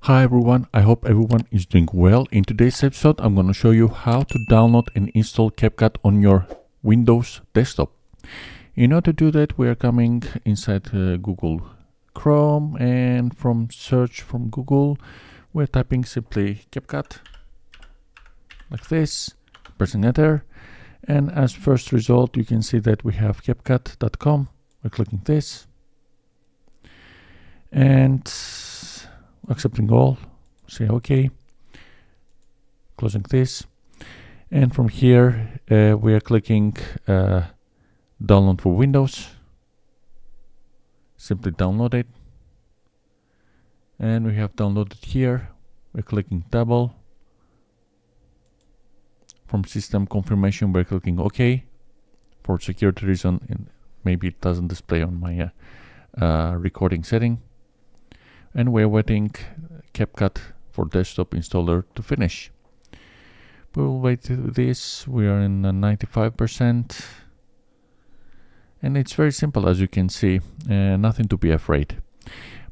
Hi everyone, I hope everyone is doing well. In today's episode, I'm going to show you how to download and install CapCut on your Windows desktop. In order to do that, we are coming inside Google Chrome, and from search from Google, we're typing simply CapCut, like this, pressing enter, and as first result, you can see that we have CapCut.com. We're clicking this, and accepting all, say OK, closing this, and from here we are clicking download for Windows. Simply download it, and we have downloaded here. We're clicking double. From system confirmation, we're clicking OK. For security reason, and maybe it doesn't display on my recording setting. And we're waiting CapCut for desktop installer to finish. We'll wait this. We are in 95%. And it's very simple, as you can see. Nothing to be afraid.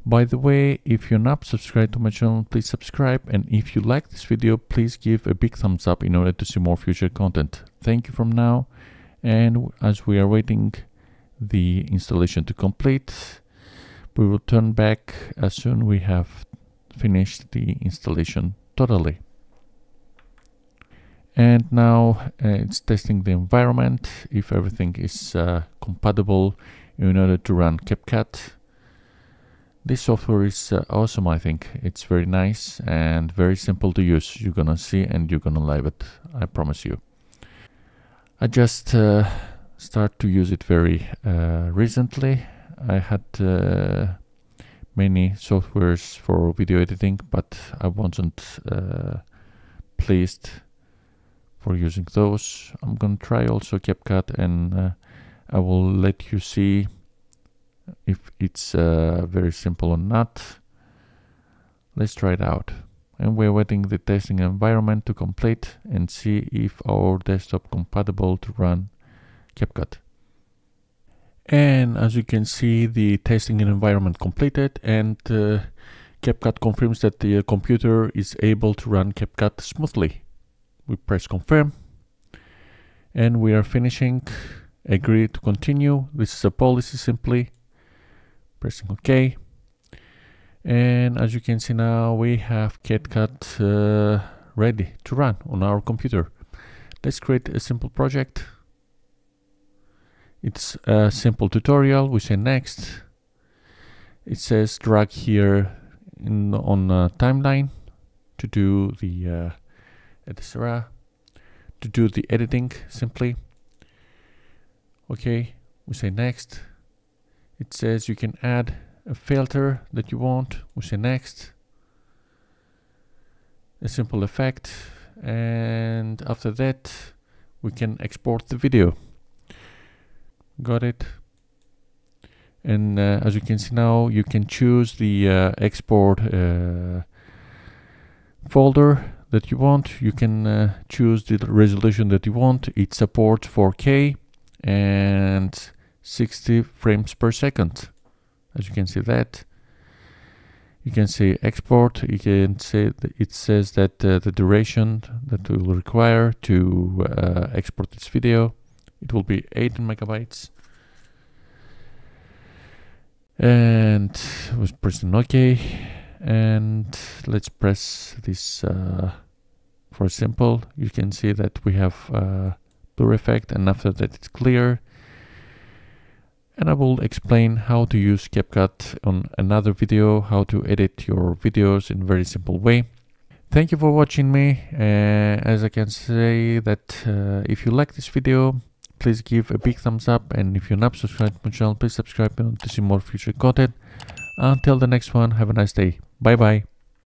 By the way, if you're not subscribed to my channel, please subscribe. And if you like this video, please give a big thumbs up in order to see more future content. Thank you from now. And as we are waiting the installation to complete, we will turn back as soon we have finished the installation totally. And now it's testing the environment if everything is compatible in order to run CapCut. This software is awesome. I think it's very nice and very simple to use. You're gonna see and you're gonna love it, I promise you. I just start to use it very recently. I had many softwares for video editing, but I wasn't pleased for using those. I'm gonna try also CapCut, and I will let you see if it's very simple or not. Let's try it out. And we're waiting the testing environment to complete and see if our desktop compatible to run CapCut. And as you can see, the testing environment completed, and CapCut confirms that the computer is able to run CapCut smoothly. We press confirm, and we are finishing. Agree to continue. This is a policy, simply pressing OK. And as you can see now, we have CapCut ready to run on our computer. Let's create a simple project. It's a simple tutorial. We say next. It says drag here on timeline to do the etc. To do the editing simply. Okay, we say next. It says you can add a filter that you want. We say next. A simple effect, and after that we can export the video. Got it. And as you can see now, you can choose the export folder that you want. You can choose the resolution that you want. It supports 4K and 60 frames per second. As you can see that. You can say export. You can say that it says that the duration that we will require to export this video, it will be 18 megabytes. And was pressing OK, and let's press this for simple. You can see that we have blur effect, and after that it's clear. And I will explain how to use CapCut on another video, how to edit your videos in a very simple way. Thank you for watching me. As I can say that if you like this video, please give a big thumbs up, and if you're not subscribed to my channel, please subscribe to see more future content. Until the next one, have a nice day. Bye bye.